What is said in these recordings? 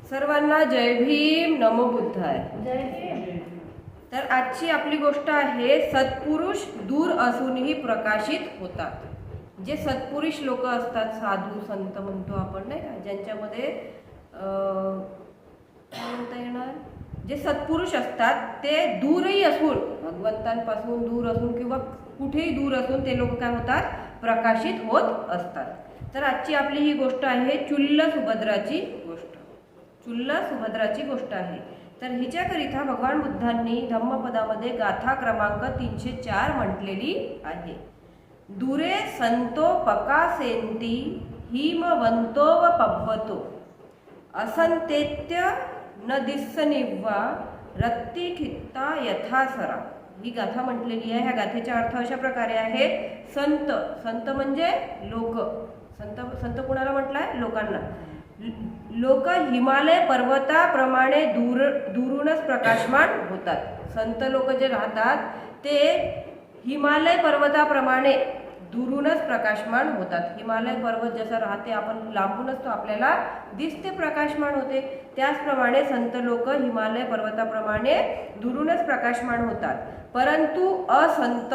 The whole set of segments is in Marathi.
सर्वांना जय भीम, नमो बुद्धाय. जय भीम. तर आजची आपली गोष्ट आहे, सत्पुरुष दूर असूनही प्रकाशित होतात. जे सत्पुरुष लोक असतात, साधू संत म्हणतो आपण, नाही का, ज्यांच्यामध्ये काय म्हणता येणार, जे सत्पुरुष असतात ते दूरही असून, भगवंतांपासून दूर असून किंवा कुठेही दूर असून ते लोक काय होतात, प्रकाशित होत असतात. तर आजची आपली ही गोष्ट आहे चुल्ल सुभद्राची गोष्ट. चुल्ल सुभद्राची गोष्ट आहे. तर हिच्याकरिता भगवान बुद्धांनी धम्मपदामध्ये गाथा क्रमांक 304 म्हटलेली आहे. दुरे संतो पकासेंती हिमवंतो व पब्बतो असंतेत्य न दिस्सनिव्वा रत्ती खित्ता यथासरा. ही गाथा म्हटलेली आहे. ह्या गाथेचा अर्थ अशा प्रकारे आहे. संत, संत म्हणजे लोक. संत, संत कुणाला म्हटलाय? लोकांना. लोक हिमालय पर्वताप्रमाणे दुरूनच प्रकाशमान होतात. संत लोक जे राहतात ते हिमालय पर्वताप्रमाणे दुरूनच प्रकाशमान होतात. हिमालय पर्वत जसा राहते, आपण लांबूनच तो आपल्याला दिसते, प्रकाशमान होते. त्याचप्रमाणे संत लोक हिमालय पर्वताप्रमाणे दुरूनच प्रकाशमान होतात. परंतु असंत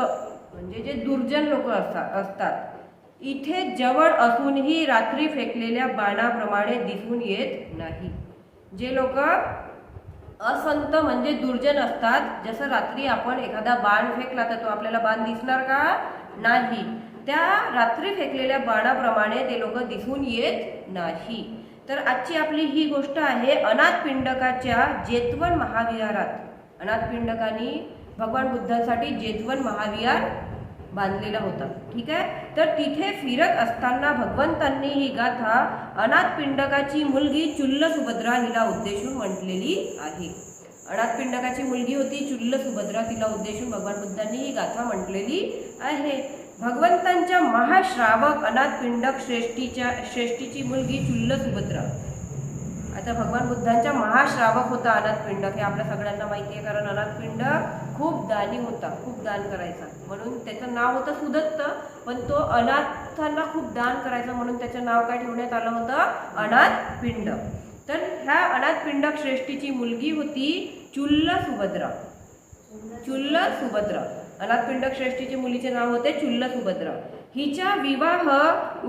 म्हणजे जे दुर्जन लोक असतात, इथे जवळ असूनही रात्री फेकलेल्या बाणाप्रमाणे दिसून येत नाही. जे लोक असंत म्हणजे दुर्जन असतात, जसं रात्री आपण एखादा बाण फेकला तर तो आपल्याला बाण दिसणार का? नाही. त्या रात्री फेकलेल्या बाणाप्रमाणे ते लोक दिसून येत नाही. तर आजची आपली ही गोष्ट आहे अनाथपिंडकाच्या जेतवन महाविहारात. अनाथपिंडकांनी भगवान बुद्धांसाठी जेतवन महाविहार बांधलेला होता. ठीक आहे. तर तिथे फिरत असताना भगवंतांनी ही गाथा अनाथपिंडकाची मुलगी चुल्ल सुभद्रा हिला उद्देशून म्हटलेली आहे. अनाथपिंडकाची मुलगी होती चुल्ल सुभद्रा, तिला उद्देशून भगवान बुद्धांनी ही गाथा म्हटलेली आहे. भगवंतांच्या महाश्रावक अनाथपिंडक श्रेष्ठीची मुलगी चुल्ल सुभद्रा. आता भगवान बुद्धांच्या महाश्रावक होता अनाथपिंडक, हे आपल्या सगळ्यांना माहिती आहे. कारण अनाथपिंडक खूप दानी होता, खूप दान करायचा, म्हणून त्याचं नाव होतं सुदत्त. पण तो अनाथांना खूप दान करायचा म्हणून त्याचं नाव काय ठेवण्यात आलं होतं? अनाथपिंडक. तर ह्या अनाथपिंडक श्रेष्ठीची मुलगी होती चुल्ल सुभद्रा. चुल्ल सुभद्रा, अनाथपिंडक श्रेष्ठीचे मुलीचे नाव होते चुल्ल सुभद्रा. हिचा विवाह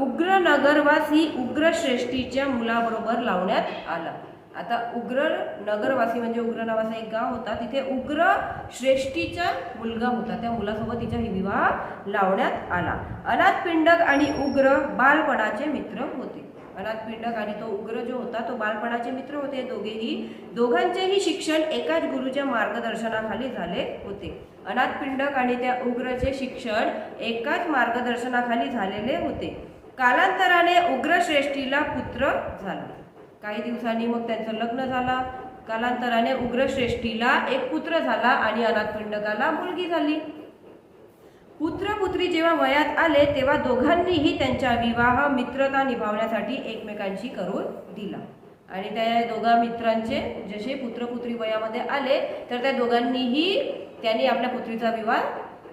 उग्र नगरवासी उग्र श्रेष्ठीच्या मुलाबरोबर लावण्यात आला. आता उग्र नगरवासी म्हणजे उग्र नावाचा एक गाव होता, तिथे उग्र श्रेष्ठीचा मुलगा होता, त्या मुलासोबत तिचा विवाह लावण्यात आला. अनाथपिंडक आणि उग्र बालपणाचे मित्र होते. अनाथपिंडक आणि तो उग्र जो होता तो बालपणाचे मित्र होते. दोघांचेही शिक्षण एकाच गुरुच्या मार्गदर्शनाखाली झाले होते. अनाथपिंडक आणि त्या उग्रचे शिक्षण एकाच मार्गदर्शनाखाली झालेले होते. कालांतराने उग्रश्रेष्ठीला पुत्र झाला. काही दिवसांनी मग त्यांचं लग्न झालं. कालांतराने उग्रश्रेष्ठीला एक पुत्र झाला आणि अनाथपिंडकाला मुलगी झाली. पुत्र पुत्री जेव्हा वयात आले तेव्हा दोघांनीही त्यांचा विवाह मित्रता निभावण्यासाठी एकमेकांशी करून दिला. आणि त्या दोघा मित्रांचे जसे पुत्र पुत्री वयामध्ये आले तर त्या दोघांनीही त्यांनी आपल्या पुत्रीचा विवाह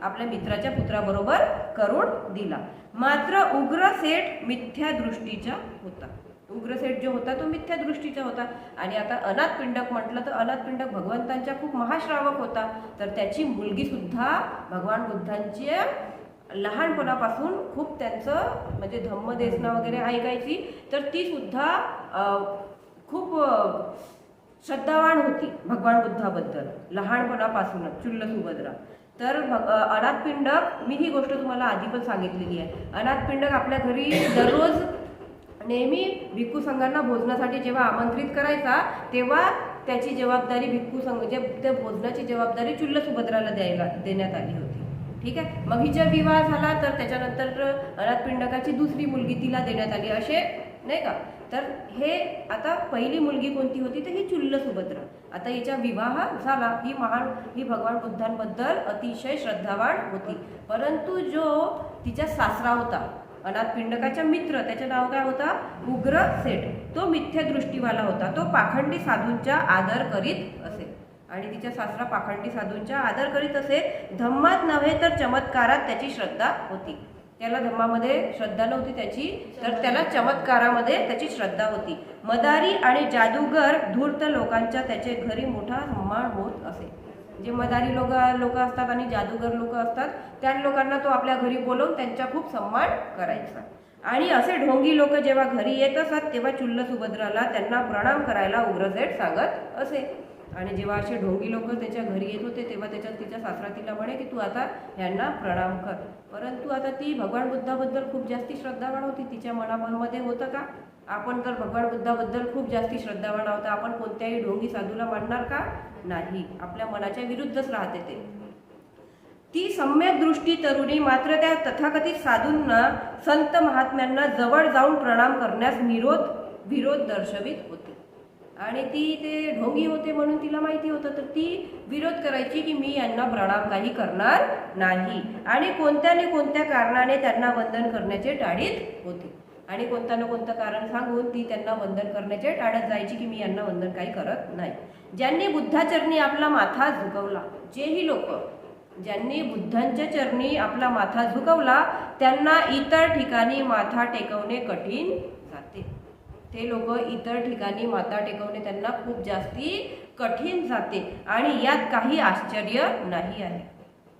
आपल्या मित्राच्या पुत्राबरोबर करून दिला. मात्र उग्रसेठ मिथ्या दृष्टीचा होता. उग्रसेठ जो होता तो मिथ्या दृष्टीचा होता. आणि आता अनाथपिंडक म्हटलं तर अनाथपिंडक भगवंतांच्या खूप महाश्रावक होता. तर त्याची मुलगी सुद्धा भगवान बुद्धांच्या लहानपणापासून खूप त्यांचं म्हणजे धम्मदेसना वगैरे ऐकायची. तर ती सुद्धा खूप श्रद्धावान होती भगवान बुद्धाबद्दल लहानपणापासूनच, चुल्ल सुभद्रा. तर अनाथपिंडक, मी ही गोष्ट तुम्हाला आधी पण सांगितलेली आहे, अनाथपिंडक आपल्या घरी दररोज नेहमी भिक्खू संघांना भोजनासाठी जेव्हा आमंत्रित करायचा तेव्हा त्याची जबाबदारी भिक्खू संघ जे त्या भोजनाची जबाबदारी चुल्ल सुभद्राला देण्यात आली होती. ठीक आहे. मग हिचा विवाह झाला तर त्याच्यानंतर अनाथपिंडकाची दुसरी मुलगी तिला देण्यात आली, असे नाही का. तर हे आता पहिली मुलगी कोणती होती तर ही चुल्ल सुभद्रा. आता हिचा विवाह झाला. ही भगवान बुद्धांबद्दल अतिशय श्रद्धावान होती. परंतु जो तिचा सासरा होता अनाथपिंडकाचा मित्र, त्याचं नाव काय होता? उग्रसेठ. तो मिथ्या दृष्टीवाला होता. तो पाखंडी साधूंचा आदर करीत असे. आणि तिच्या सासरा पाखंडी साधूंचा आदर करीत असे. धम्मात नव्हे तर चमत्कारात त्याची श्रद्धा होती. त्याला धम्मामध्ये श्रद्धा नव्हती त्याची, तर त्याला चमत्कारामध्ये त्याची श्रद्धा होती. मदारी आणि जादूगर धूर्त लोकांच्या त्याचे घरी मोठा सन्मान होत असे. जे मदारी लोक असतात आणि जादूगर लोक असतात त्या लोकांना तो आपल्या घरी बोलवून त्यांचा खूप सन्मान करायचा. आणि असे ढोंगी लोक जेव्हा घरी येत असत तेव्हा चुल्ल सुभद्राला त्यांना प्रणाम करायला उग्रसेठ सांगत असे. आणि जेव्हा असे ढोंगी लोक त्याच्या घरी येत होते तेव्हा तिच्या सासरा तिला म्हणे की तू आता यांना प्रणाम कर. परंतु आता ती भगवान बुद्धाबद्दल खूप जास्ती श्रद्धावान होती. तिच्या मनामध्ये होतं का आपण तर भगवान बुद्धाबद्दल खूप जास्ती श्रद्धावान आहोत, आपण कोणत्याही ढोंगी साधूला मानणार का? नाही, आपल्या मनाच्या विरुद्धच राहते ते. ती सम्यक दृष्टी तरुणी मात्र त्या तथाकथित साधूंना संत महात्म्यांना जवळ जाऊन प्रणाम करण्यास विरोध दर्शवित होते. आणि ती ते ढोंगी होते म्हणून तिला माहिती होतं, तर ती विरोध करायची की मी यांना प्रणाम काही करणार नाही. आणि कोणत्या न कोणत्या कारणाने त्यांना वंदन करण्याचे टाळीत होते. आणि कोणतं ना कोणतं कारण सांगून ती त्यांना वंदन करण्याचे टाळत जायची की मी यांना वंदन काही करत नाही. ज्यांनी बुद्धाचरणी आपला माथा झुकवला, जेही लोक ज्यांनी बुद्धांच्या चरणी आपला माथा झुकवला त्यांना इतर ठिकाणी माथा टेकवणे कठीण जाते. ते लोक इतर ठिकाणी माथा टेकवणे त्यांना खूप जास्ती कठीण जाते. आणि यात काही आश्चर्य नाही आहे.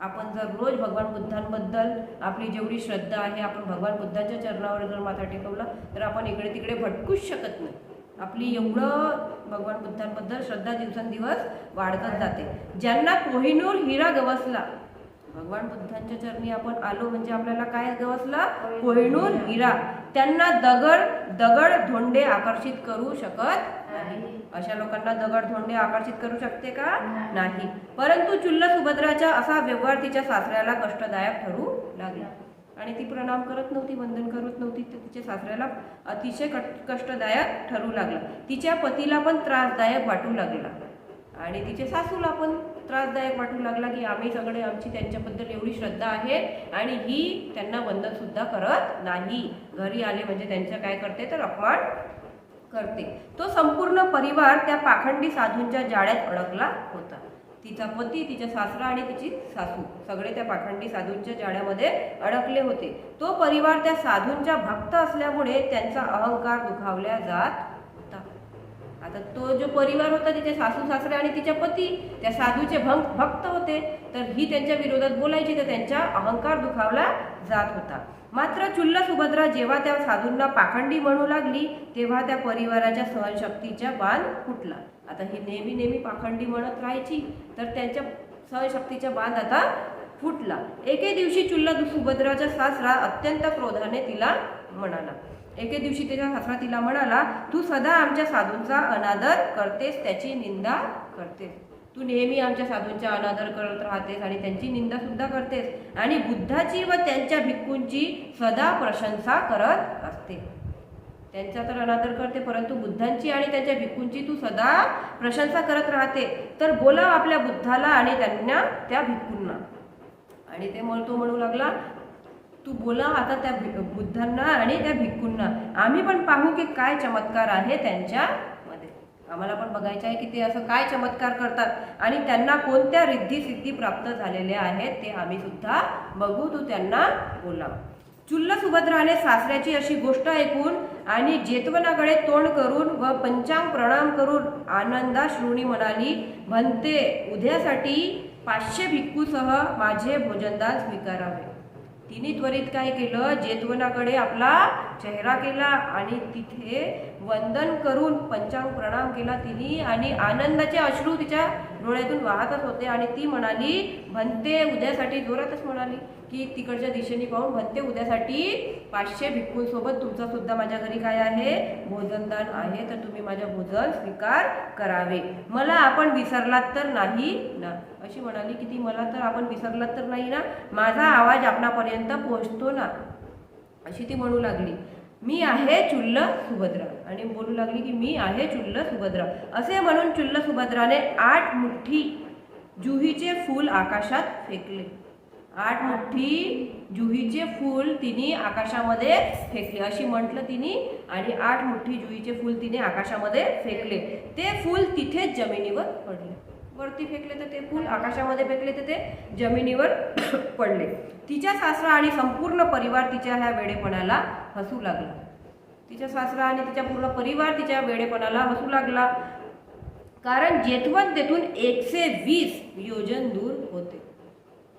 आपण जर रोज भगवान बुद्धांबद्दल आपली जेवढी श्रद्धा आहे, आपण भगवान बुद्धांच्या चरणावर जर माथा टेकवला तर आपण इकडे तिकडे भटकूच शकत नाही. आपली एवढं भगवान बुद्धांबद्दल श्रद्धा दिवसेंदिवस वाढतच जाते. ज्यांना कोहिनूर हिरा गवसला, भगवान बुद्धांच्या चरणी आपण आलो म्हणजे आपल्याला काय गवसला? कोहिनूर हिरा. त्यांना दगड धोंडे आकर्षित करू शकत नाही. अशा लोकांना दगड धोंडे आकर्षित करू शकते का? नाही. परंतु चुल्ल सुभद्राचा असा व्यवहार तिच्या सासऱ्याला कष्टदायक ठरू लागला. आणि ती प्रणाम करत नव्हती, वंदन करत नव्हती, तर तिच्या सासऱ्याला अतिशय कष्टदायक ठरू लागला. तिच्या पतीला पण त्रासदायक वाटू लागला आणि तिच्या सासूला पण त्रासदायक वाटू लागला की आम्ही सगळे आमची त्यांच्याबद्दल एवढी श्रद्धा आहे आणि ही त्यांना वंदन सुद्धा करत नाही. घरी आले म्हणजे त्यांचं काय करते तर अपमान करते. तो संपूर्ण परिवार त्या पाखंडी साधूंच्या जाळ्यात अडकला होता. तिचा पती, तिचा सासरा आणि तिची सासू सगळे त्या पाखंडी साधूंच्या जाळ्यामध्ये अडकले होते. तो परिवार त्या साधूंच्या भक्त असल्यामुळे त्यांचा अहंकार दुखावला जात होता. आता तो जो परिवार होता तिचे सासू सासरे आणि तिच्या पती त्या साधूचे भक्त होते, तर ही त्यांच्या विरोधात बोलायची तर त्यांचा अहंकार दुखावला जात होता. मात्र चुल्ल सुभद्रा जेव्हा त्या साधूंना पाखंडी म्हणू लागली तेव्हा त्या परिवाराच्या सहनशक्तीचा बांध फुटला. आता ही नेहमी पाखंडी म्हणत राहायची तर त्यांच्या सहनशक्तीचा बांध आता फुटला. एके दिवशी चुल्ल सुभद्राचा सासरा अत्यंत क्रोधाने तिला म्हणाला. एके दिवशी त्याचा सासरा तिला म्हणाला, तू सदा आमच्या साधूंचा अनादर करतेस, त्याची निंदा करतेस. तू नेहमी आमच्या साधूंचा अनादर करत राहतेस आणि त्यांची निंदा सुद्धा करतेस आणि बुद्धाची व त्यांच्या भिक्खूंची सदा प्रशंसा करत असते. त्यांचा तर अनादर करते परंतु बुद्धांची आणि त्यांच्या भिक्खूंची तू सदा प्रशंसा करत राहते. तर बोलाव आपल्या बुद्धाला आणि त्यांना त्या भिक्खूंना. आणि ते म्हणू लागला, तू बोला आता त्या बुद्धांना आणि त्या भिक्खूंना, आम्ही पण पाहू की काय चमत्कार आहे त्यांच्यामध्ये. आम्हाला पण बघायचं आहे की ते असं काय चमत्कार करतात आणि त्यांना कोणत्या रिद्धी सिद्धी प्राप्त झालेल्या आहेत ते आम्ही सुद्धा बघू. तू त्यांना बोलाव. चुल्ल सुभद्राने सासऱ्याची अशी गोष्ट ऐकून आणि जेतवनाकडे तोंड करून व पंचांग प्रणाम करून आनंदाश्रुनी म्हणाली, म्हणते उद्यासाठी 500 भिक्खूसह माझे भोजनदान स्वीकारावे. तिने त्वरित काय केलं, जेतवनाकडे आपला चेहरा केला आणि तिथे वंदन करून पंचांग प्रणाम केला तिने आणि आनंदाचे अश्रू तिच्या डोळ्यातून वाहतच होते. आणि ती म्हणाली, म्हणते उद्यासाठी, जोरातच म्हणाली की तिकडच्या दिशेने पाहून, म्हणते उद्यासाठी 500 भिक्खूंसोबत तुमचा सुद्धा माझ्या घरी काय आहे, भोजनदान आहे, तर तुम्ही माझ्या भोजन स्वीकार करावे. मला आपण विसरलात तर नाही ना. अशी म्हणाली की ती, मला तर आपण विसरलात तर नाही ना, माझा आवाज आपणापर्यंत पोहोचतो ना, अशी ती म्हणू लागली. मी आहे चुल्ल सुभद्रा. आणि बोलू लागली की मी आहे चुल्ल सुभद्रा. असे म्हणून चुल्ल सुभद्राने 8 मुठ्ठी जुहीचे फूल आकाशात फेकले. 8 मुठ्ठी जुहीचे फूल तिने आकाशामध्ये फेकले अशी म्हटलं तिने. आणि 8 मुठ्ठी जुहीचे फूल तिने आकाशामध्ये फेकले. ते फूल तिथेच जमिनीवर पडले. वरती फेकले तर ते फूल, आकाशामध्ये फेकले तर ते जमिनीवर पडले. तिच्या सासरा आणि संपूर्ण परिवार तिच्या ह्या वेडेपणाला हसू लागला. तिच्या सासरा आणि तिच्या पूर्ण परिवार तिच्या वेडेपणाला हसू लागला, कारण जेतवन तेथून 120 योजन दूर होते.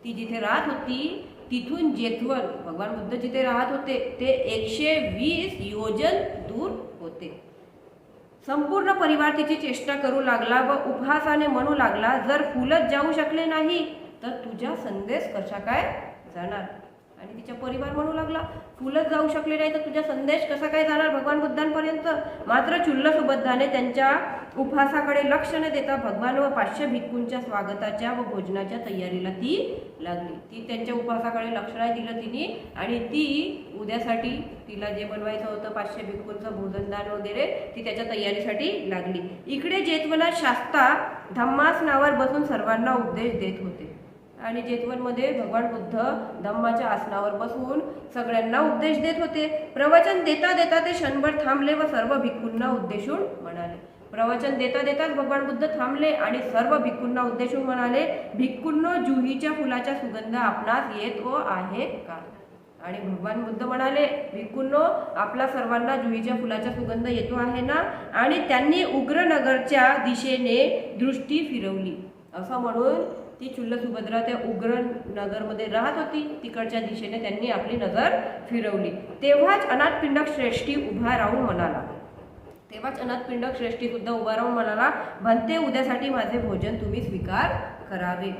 ती जिथे राहत होती तिथून जेतवन, भगवान बुद्ध जिथे राहत होते ते 120 योजन दूर होते. संपूर्ण परिवार तिची चेष्टा करू लागला व उपहासाने म्हणू लागला, जर फुलच जाऊ शकले नाही तर तुझा संदेश कसा काय जाणार. आणि तिचा परिवार म्हणू लागला, फुलच जाऊ शकले नाही तर तुझा संदेश कसा काय जाणार भगवान बुद्धांपर्यंत. मात्र चुल्ल सुभद्राने त्यांच्या उपहासाकडे लक्ष न देता भगवान व 500 भिक्खूंच्या स्वागताच्या व भोजनाच्या तयारीला ती लागली. ती त्यांच्या उपहासाकडे लक्ष नाही दिलं तिने, आणि ती उद्यासाठी तिला जे बनवायचं होतं 500 भिक्खूंचं भोजनदान वगैरे, ती त्याच्या तयारीसाठी लागली. इकडे जेतवनात शास्ता धम्मासनावर बसून सर्वांना उपदेश देत होते. आणि जेतवनमध्ये भगवान बुद्ध धम्माच्या आसनावर बसून सगळ्यांना उपदेश देत होते. प्रवचन देता देता ते क्षणभर थांबले व सर्व भिक्खूंना उद्देशून म्हणाले. प्रवचन देता देताच भगवान बुद्ध थांबले आणि सर्व भिक्खूंना उद्देशून म्हणाले, भिक्खूंनो, जुहीच्या फुलाचा सुगंध आपणास येतो आहे का. आणि भगवान बुद्ध म्हणाले, भिक्खूंनो, आपला सर्वांना जुहीच्या फुलाचा सुगंध येतो आहे ना. आणि त्यांनी उग्रनगरच्या दिशेने दृष्टी फिरवली. असं म्हणून ती चुल्ल सुभद्रा त्या उग्र नगरमध्ये राहत होती, तिकडच्या दिशेने त्यांनी आपली नजर फिरवली. तेव्हाच अनाथपिंडक श्रेष्ठी उभा राहून म्हणाला, सुद्धा उभा राहून म्हणाला, भंते, उद्यासाठी माझे भोजन तुम्ही स्वीकार करावे.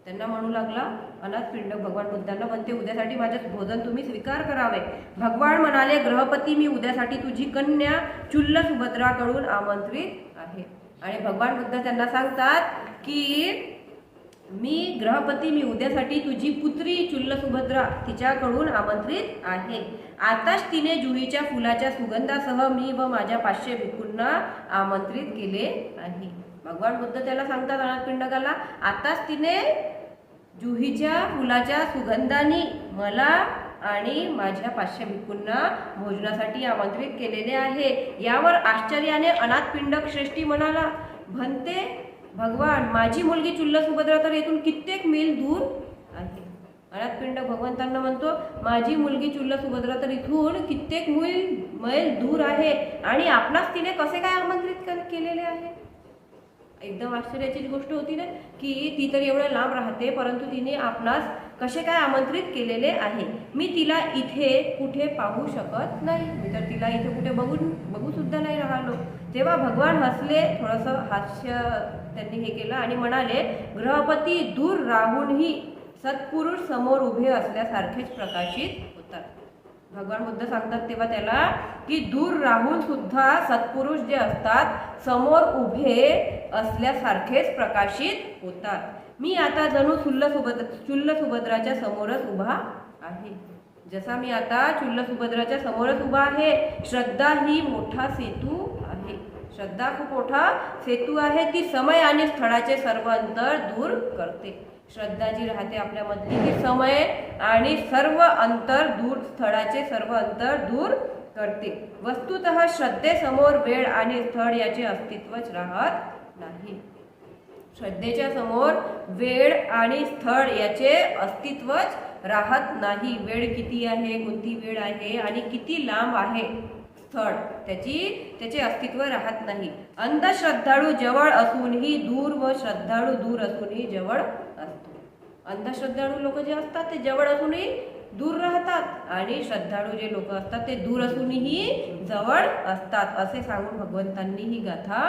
त्यांना म्हणू लागला अनाथपिंडक भगवान बुद्धांना, भंते, उद्यासाठी माझे भोजन तुम्ही स्वीकार करावे. भगवान म्हणाले, ग्रहपती, मी उद्यासाठी तुझी कन्या चुल्ल सुभद्राकडून आमंत्रित आहे. आणि भगवान बुद्ध त्यांना सांगतात की मी उद्यासाठी तुझी पुत्री चुल्ल सुभद्रा तिच्याकडून आमंत्रित आहे. आताच तिने जुहीच्या फुलाच्या सुगंधासह मी व माझ्या 500 भिक्खूंना आमंत्रित केले आहे. भगवान बुद्ध त्याला सांगतात अनाथपिंडकाला, आताच तिने जुहीच्या फुलाच्या सुगंधाने मला आणि माझ्या 500 भिक्खूंना भोजनासाठी आमंत्रित केलेले आहे. यावर आश्चर्याने अनाथपिंडक श्रेष्ठी म्हणाला, भंते भगवान, माझी मुलगी चुल्ल सुभद्रा तर येथून कित्येक मैल दूर आहे. अनाथपिंडक भगवंतांना म्हणतो, माझी मुलगी चुल्ल सुभद्रा तर इथून कित्येक मैल दूर आहे आणि आपणास तिने कसे काय आमंत्रित केलेले आहे. एकदम आश्चर्याची गोष्ट होती ना, की ती तर एवढ्या लांब राहते, परंतु तिने आपणास कसे काय आमंत्रित केलेले आहे. मी तिला इथे कुठे पाहू शकत नाही, मी तर तिला इथे कुठे बघू सुद्धा नाही राहिलो. तेव्हा भगवान हसले, थोडंसं हास्य त्यांनी हे केलं आणि म्हणाले, ग्रहपती, दूर राहूनही सत्पुरुष समोर उभे असल्यासारखेच प्रकाशित होतात. भगवान बुद्ध सांगतात तेव्हा त्याला की दूर राहून सुद्धा सत्पुरुष जे असतात समोर उभे असल्यासारखेच प्रकाशित होतात. मी आता जणू चुल्ल सुभद्राच्या समोरच उभा आहे. जसा मी आता चुल्ल सुभद्राच्या समोरच उभा आहे. श्रद्धा ही मोठा सेतू आहे. श्रद्धा खूप मोठा सेतू आहे. ती समय आणि स्थळाचे सर्व अंतर दूर करते. श्रद्धा जी राहते आपल्यामधली ती समय आणि सर्व अंतर दूर, स्थळाचे सर्व अंतर दूर करते. वस्तुतः श्रद्धेसमोर वेळ आणि स्थळ याचे अस्तित्वच राहत नाही. श्रद्धेच्या समोर वेळ आणि स्थळ याचे अस्तित्वच राहत नाही. वेळ किती आहे, कोणती वेळ आहे आणि किती लांब आहे स्थळ, त्याचे अस्तित्व राहत नाही. अंधश्रद्धाळू जवळ असूनही दूर व श्रद्धाळू दूर असूनही जवळ असतो. अंधश्रद्धाळू लोक जे असतात ते जवळ असूनही दूर राहतात आणि श्रद्धाळू जे लोक असतात ते दूर असूनही जवळ असतात, असे सांगून भगवंतांनी ही गाथा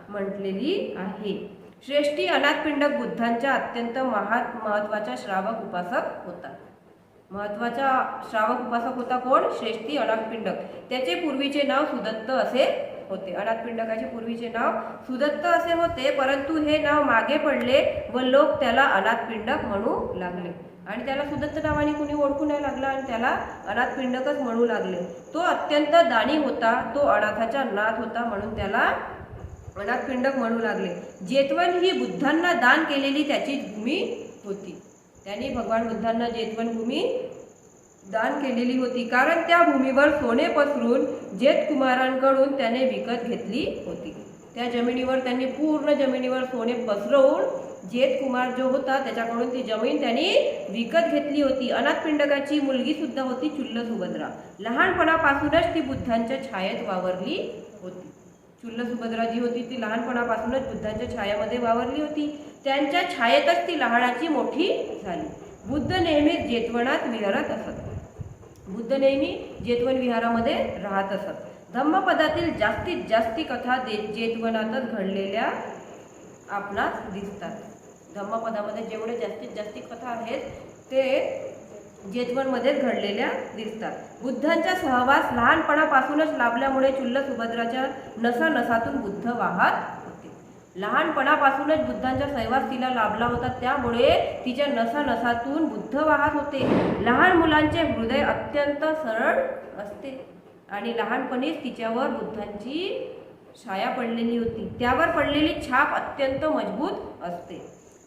म्हटलेली आहे. श्रेष्ठी अनाथपिंडक बुद्धांच्या अत्यंत महत्वाचा श्रावक उपासक होता. महत्वाचा श्रावक उपासक होता कोण? श्रेष्ठी अनाथपिंडक. त्याचे पूर्वीचे नाव सुदत्त असे होते. अनाथपिंडकाचे पूर्वीचे नाव सुदत्त असे होते, परंतु हे नाव मागे पडले व लोक त्याला अनाथपिंडक म्हणू लागले आणि त्याला सुदत्त नावाने कुणी ओळखू नाही लागला आणि त्याला अनाथपिंडकच म्हणू लागले. तो अत्यंत दानी होता, तो अनाथाचा नाथ होता, म्हणून त्याला अनाथपिंडक म्हणू लागले. जेतवन ही बुद्धांना दान केलेली त्याची भूमी होती. त्यांनी भगवान बुद्धांना जेतवन भूमी दान केलेली होती, कारण त्या भूमीवर सोने पसरून जेत कुमारांकडून त्याने विकत घेतली होती. त्या जमिनीवर त्यांनी पूर्ण जमिनीवर सोने पसरवून जेत कुमार जो होता त्याच्याकडून ती जमीन त्यांनी विकत घेतली होती. अनाथपिंडकाची मुलगी सुद्धा होती चुल्ल सुभद्रा. लहानपणापासूनच ती बुद्धांच्या छायेत वावरली होती. चुल्ल सुभद्रा जी होती ती लहानपणापासूनच बुद्धांच्या छायामध्ये वावरली होती. त्यांच्या छायेतच ती लहानाची मोठी झाली. बुद्ध नेहमीच जेतवनात विहरत असत. बुद्ध नेहमी जेतवन विहारामध्ये राहत असत. धम्मपदातील जास्तीत जास्ती कथा जेतवनातच घडलेल्या आपणास दिसतात. धम्मपदामध्ये जेवढे जास्तीत जास्ती कथा आहेत ते जेतवनमध्येच घडलेल्या दिसतात. बुद्धांचा सहवास लहानपणापासूनच लाभल्यामुळे चुल्ल सुभद्राच्या नसानसातून बुद्ध वाहत होते. लहानपणापासूनच बुद्धांचा सहवास तिला लाभला होता, त्यामुळे तिच्या नसानसातून बुद्ध वाहत होते. लहान मुलांचे हृदय अत्यंत सरळ असते आणि लहानपणीच तिच्यावर बुद्धांची छाया पडलेली होती. त्यावर पडलेली छाप अत्यंत मजबूत असते.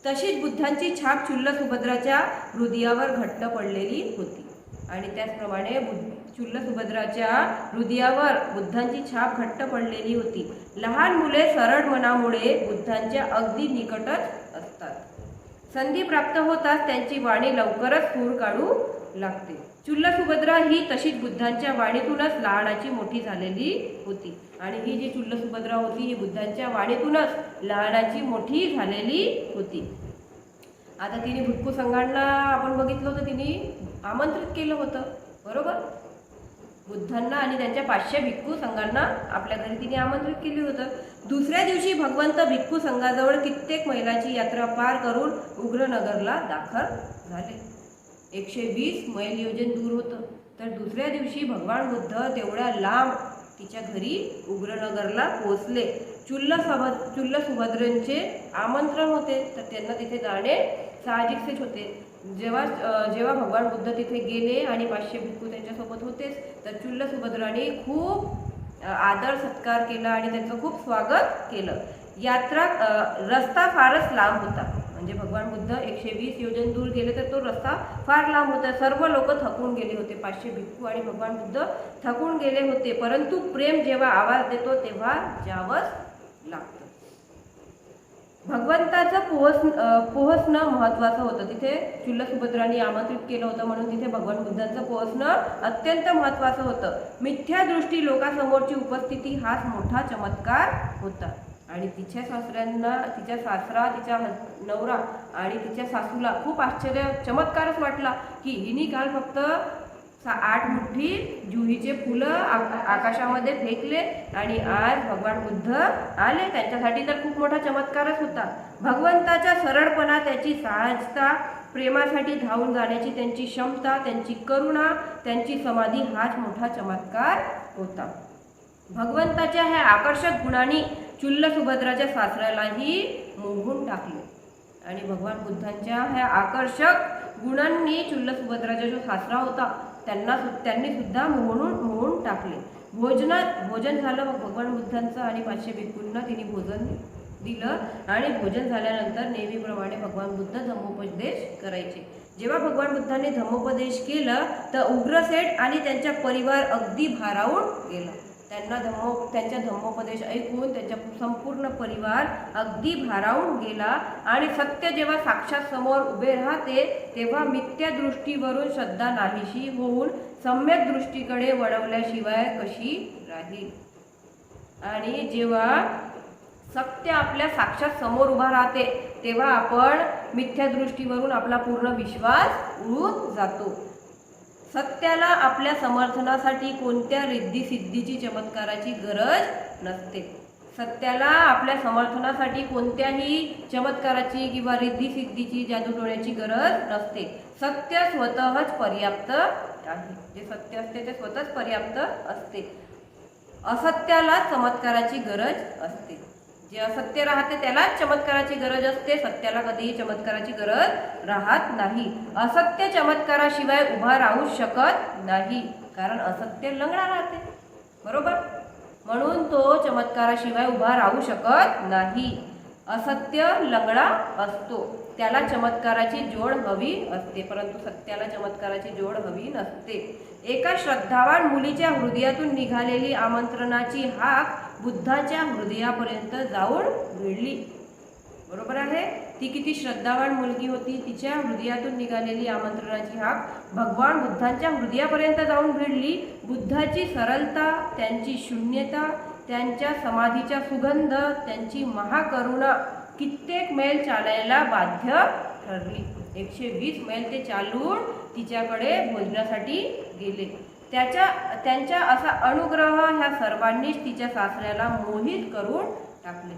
तशीच बुद्धांची छाप चुल्ल सुभद्राच्या हृदयावर घट्ट पडलेली होती आणि त्याचप्रमाणे चुल्ल सुभद्राच्या हृदयावर बुद्धांची छाप घट्ट पडलेली होती. लहान मुले सरळ मनामुळे बुद्धांच्या अगदी निकटच असतात. संधी प्राप्त होताच त्यांची वाणी लवकरच सूर काढू लागते. चुल्ल सुभद्रा ही तशीच बुद्धांच्या वाणीतूनच लहानाची मोठी झालेली होती आणि ही जी चुल्ल सुभद्रा होती ही बुद्धांच्या वाणीतूनच लहानाची मोठी झालेली होती. आता तिने भिक्खू संघांना आपण बघितलं होतं, तिने आमंत्रित केलं होतं बरोबर बुद्धांना आणि त्यांच्या 500 भिक्खू संघांना आपल्या घरी तिने आमंत्रित केले होतं. दुसऱ्या दिवशी भगवंत भिक्खू संघाजवळ कित्येक मैलाची यात्रा पार करून उग्रनगरला दाखल झाले. 120 मैल योजन दूर होतं. तर दुसऱ्या दिवशी भगवान बुद्ध तेवढ्या लांब तिच्या घरी उग्रनगरला पोहोचले. चुल्ल सुभद्रेंचे आमंत्रण होते तर त्यांना तिथे जाणे साहजिकच होते. जेव्हा भगवान बुद्ध तिथे गेले आणि 500 भिक्खू त्यांच्यासोबत होतेच, तर चुल्ल सुभद्राने खूप आदर सत्कार केला आणि त्यांचं खूप स्वागत केलं. रस्ता फारच लांब होता. म्हणजे भगवान बुद्ध 120 योजन दूर गेले तर तो रस्ता फार लांब होता. सर्व लोक थकून गेले होते. 500 भिक्खू आणि भगवान बुद्ध थकून गेले होते. परंतु प्रेम जेव्हा आवाज देतो तेव्हा जावंच लागतं. भगवंताचं पोहोचणं महत्त्वाचं होतं. तिथे चुल्ल सुभद्रांनी आमंत्रित केलं होतं म्हणून तिथे भगवान बुद्धांचं पोहोचणं अत्यंत महत्त्वाचं होतं. मिथ्या दृष्टी लोकांसमोरची उपस्थिती हाच मोठा चमत्कार होता आणि तिच्या सासरा, तिचा नवरा आणि तिच्या सासूला खूप चमत्कारच वाटला की हिने काल फक्त 8 मुठ्ठी जुहीचे फुलं आकाशामध्ये फेकले आणि आज भगवान बुद्ध आले. त्यांच्यासाठी तर खूप मोठा चमत्कारच होता. भगवंताचा सरळपणा, त्याची सहजता, प्रेमासाठी धावून जाण्याची त्यांची क्षमता, त्यांची करुणा, त्यांची समाधी हाच मोठा चमत्कार होता. भगवंताच्या ह्या आकर्षक गुणांनी चुल्ल सुभद्राच्या सासऱ्यालाही मोहून टाकले आणि भगवान बुद्धांच्या ह्या आकर्षक गुणांनी चुल्ल सुभद्राचा जो सासरा होता त्यांनी सुद्धा मोहून टाकले. भोजन झालं भगवान बुद्धांचं आणि 500 भिक्खूंना तिने भोजन दिलं आणि भोजन झाल्यानंतर नेहमीप्रमाणे भगवान बुद्ध धम्मोपदेश करायचे. जेव्हा भगवान बुद्धांनी धम्मोपदेश केलं तर उग्रसेठ आणि त्यांचा परिवार अगदी भारावून गेला. त्यांच्या धम्मोपदेश ऐकून त्यांचा संपूर्ण परिवार अगदी भारावून गेला आणि सत्य जेव्हा साक्षात समोर उभे राहते तेव्हा मिथ्या दृष्टीवरून श्रद्धा नाहीशी होऊन सम्यक दृष्टीकडे वळवल्याशिवाय कशी राहील. आणि जेव्हा सत्य आपल्या साक्षात समोर उभा राहते तेव्हा आपण मिथ्या दृष्टीवरून आपला पूर्ण विश्वास उडून जातो. सत्याला आपल्या समर्थनासाठी कोणत्या रिद्धी सिद्धीची चमत्काराची गरज नसते. सत्याला आपल्या समर्थनासाठी कोणत्याही चमत्काराची किंवा रिद्धी सिद्धीची जादूटोण्याची गरज नसते. सत्य स्वतःच पर्याप्त आहे. जे सत्य असते ते स्वतःच पर्याप्त असते. असत्याला चमत्काराची गरज असते. जे असत्य राहते त्यालाच चमत्काराची गरज असते. सत्याला कधीही चमत्काराची गरज राहत नाही. असत्य चमत्काराशिवाय उभा राहू शकत नाही, कारण असत्य लंगडा राहते बरोबर, म्हणून तो चमत्काराशिवाय उभा राहू शकत नाही. असत्य लंगडा असतो, त्याला चमत्काराची जोड हवी असते, परंतु सत्याला चमत्काराची जोड हवी नसते. एका श्रद्धावान मुलीच्या हृदयातून निघालेली आमंत्रणाची हाक बुद्धाच्या हृदयापर्यंत जाऊन भिडली. बरोबर आहे. ती किती श्रद्धावान मुलगी होती. तिच्या हृदयातून निघालेली आमंत्रणाची हाक भगवान बुद्धांच्या हृदयापर्यंत जाऊन भिडली. बुद्धाची सरलता, त्यांची शून्यता, त्यांच्या समाधीचा सुगंध, त्यांची महाकरुणा कित्येक मैल चालायला बाध्य ठरली. 120 मैल ते चालून तिच्याकडे भोजनासाठी गेले. त्यांच्या असा अनुग्रह ह्या सर्वांनीच तिच्या सासऱ्याला मोहित करून टाकले.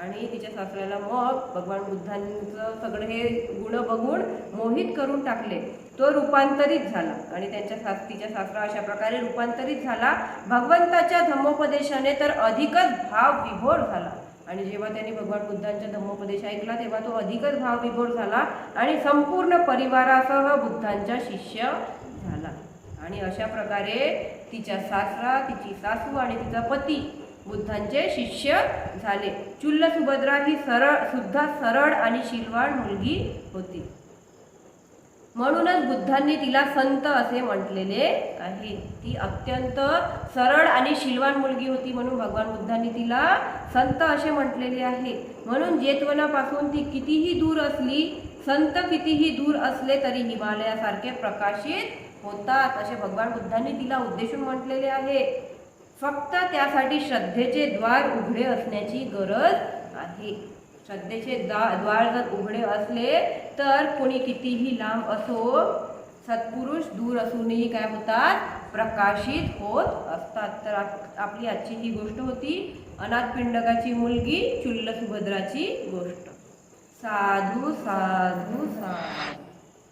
आणि तिच्या सासऱ्याला मग भगवान बुद्धांचं सगळं हे गुण बघून मोहित करून टाकले. तो रूपांतरित झाला आणि तिच्या सासरा अशा प्रकारे रूपांतरित झाला. भगवंताच्या धम्मोपदेशाने तर अधिकच भाव विभोर झाला. आणि जेव्हा त्यांनी भगवान बुद्धांचा धम्मोपदेश ऐकला तेव्हा तो अधिकच भाव विभोर झाला आणि संपूर्ण परिवारासह बुद्धांचा शिष्य झाला. आणि अशा प्रकारे तिच्या सासरा, तिची सासू आणि तिचा पती बुद्धांचे शिष्य झाले. चुल्ल सुभद्रा ही सुद्धा सरळ आणि शीलवान मुलगी होती. म्हणूनच बुद्धांनी तिला संत असे म्हटलेले आहे. ती अत्यंत सरळ आणि शीलवान मुलगी होती म्हणून भगवान बुद्धांनी तिला संत असे म्हटलेले आहे. म्हणून जेतवनापासून ती कितीही दूर असली, संत कितीही दूर असले तरी हिमालयासारखे प्रकाशित होतात असे भगवान बुद्धांनी तिला उद्देशून म्हटलेले आहे. फक्त त्यासाठी श्रद्धेचे द्वार उघडे असण्याची गरज आहे. श्रद्धेचे द्वार जर उघडे असले तर कोणी कितीही लांब असो, सत्पुरुष दूर असूनही काय होतात, प्रकाशित होत असतात. तर आपली आजची ही गोष्ट होती अनाथपिंडकाची मुलगी चुल्ल सुभद्राची गोष्ट. साधू साधू साधू.